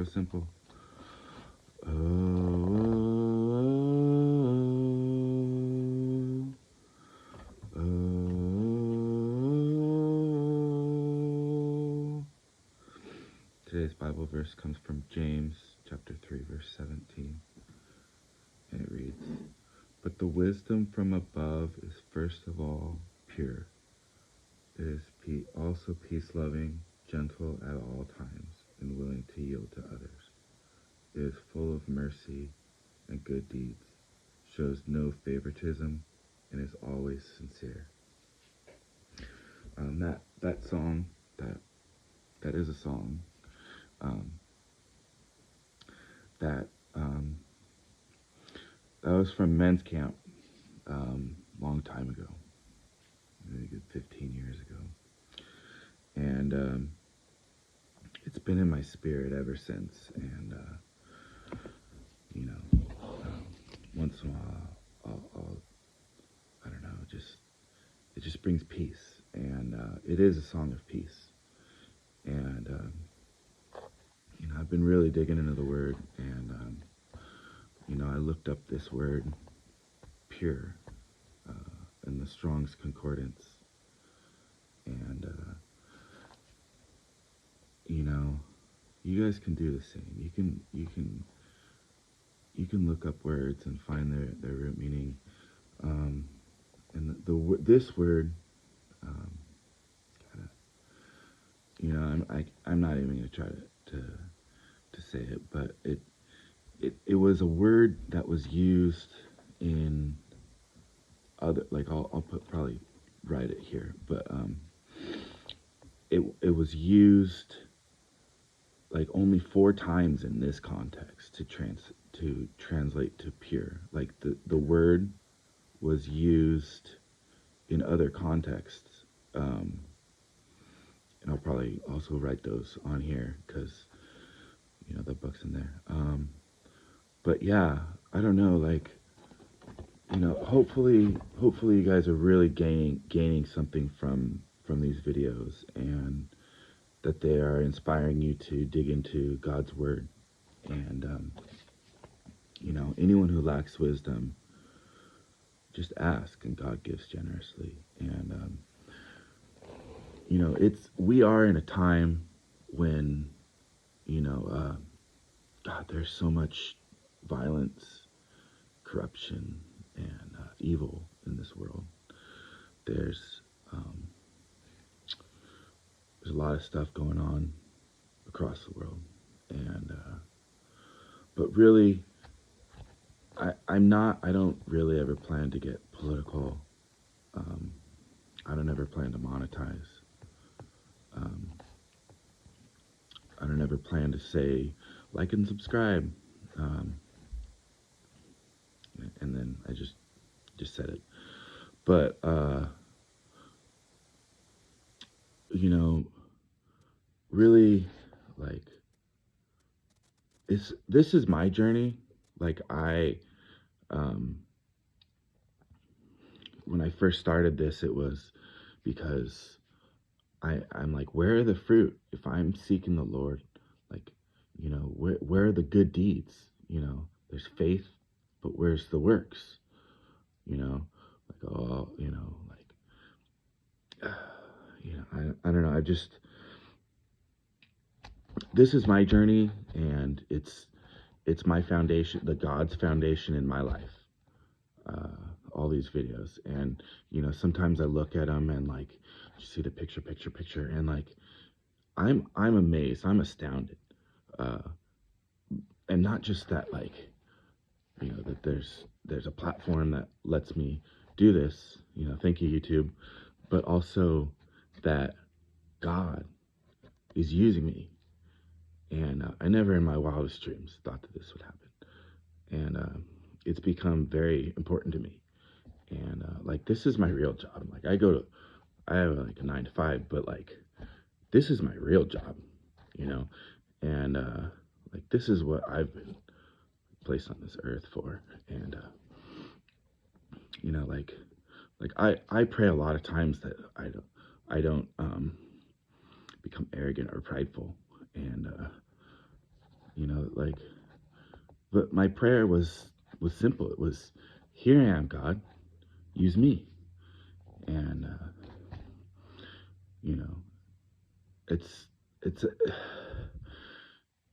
simple. Oh, oh, oh. Today's Bible verse comes from James chapter 3, verse 17. And it reads, "But the wisdom from above is first of all pure. It is also peace-loving, gentle at all times, and willing to yield to others. It is full of mercy and good deeds, shows no favoritism, and is always sincere." That song, that is a song um, that that was from men's camp long time ago, maybe a good 15 years ago, and it's been in my spirit ever since. And you know, once in a while, I'll I don't know, it just brings peace, and it is a song of peace. And I've been really digging into the word, and I looked up this word, pure, in the Strong's Concordance, and you guys can do the same. You can look up words and find their root meaning. And this word, kinda, I'm not even gonna try to say it, but it was a word that was used in other, like, I'll probably write it here, but it was used like only 4 times in this context to translate to pure. Like the word was used in other contexts, and I'll probably also write those on here because the book's in there. But yeah, I don't know, like, hopefully you guys are really gaining something from these videos, and that they are inspiring you to dig into God's word. And anyone who lacks wisdom, just ask, and God gives generously. And we are in a time when God, there's so much violence, corruption, and evil in this world. There's a lot of stuff going on across the world, and but really, I don't really ever plan to get political. I don't ever plan to monetize. Um, I don't ever plan to say like and subscribe, and then I just said it. But really, like, this is my journey. Like, when I first started this, it was because I'm like, where are the fruit? If I'm seeking the Lord, like, where are the good deeds? There's faith, but where's the works? Like, oh, like, I don't know. This is my journey, and it's my foundation, the God's foundation in my life. All these videos, and sometimes I look at them and, like, you see the picture, and, like, I'm amazed, I'm astounded, and not just that, like, that there's a platform that lets me do this. Thank you, YouTube, but also that God is using me, and I never in my wildest dreams thought that this would happen, and it's become very important to me. And like, this is my real job. Like, I have like a 9 to 5, but, like, this is my real job, and like, this is what I've been placed on this earth for. And like I pray a lot of times that I don't become arrogant or prideful, and like, but my prayer was simple. It was, here I am, God, use me. And you know, it's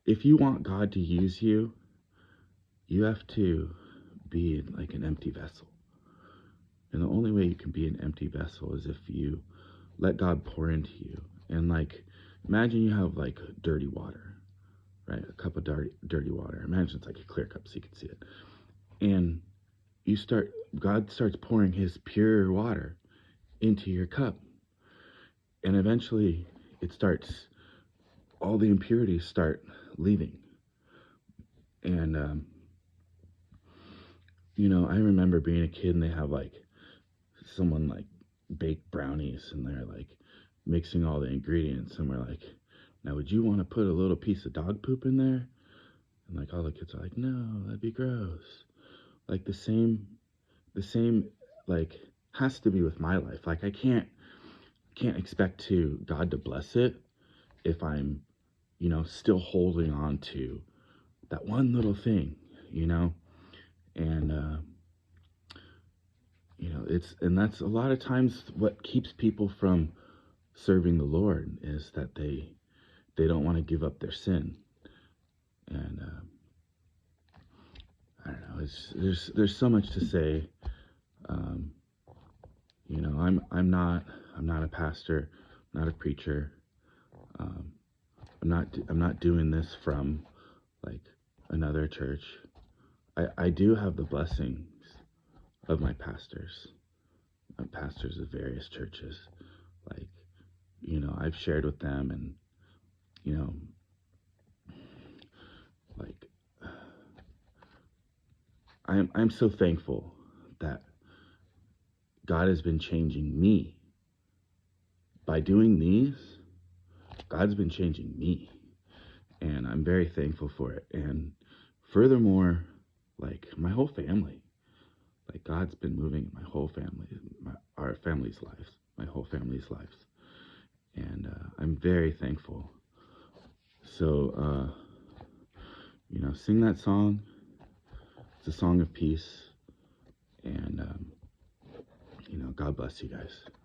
if you want God to use you, you have to be like an empty vessel. And the only way you can be an empty vessel is if you let God pour into you. And like, imagine you have like dirty water, right? A cup of dirty water. Imagine it's like a clear cup so you can see it. And God starts pouring his pure water into your cup. And eventually all the impurities start leaving. And, I remember being a kid and they have like someone like bake brownies and they're like mixing all the ingredients and we're like, now would you want to put a little piece of dog poop in there? And like all the kids are like, no, that'd be gross. Like the same like has to be with my life. Like I can't expect God to bless it if I'm, still holding on to that one little thing, and that's a lot of times what keeps people from serving the Lord is that they don't want to give up their sin. And I don't know. There's so much to say. Um, I'm not a pastor, not a preacher. Um, I'm not doing this from like another church. I do have the blessings of my pastors. Pastors of various churches. Like, I've shared with them and, you know, like I'm so thankful that God has been changing me. By doing these, God's been changing me. And I'm very thankful for it. And furthermore, like my whole family, like God's been moving in my whole family, our family's lives, my whole family's lives. And I'm very thankful. So, sing that song. It's a song of peace. And, God bless you guys.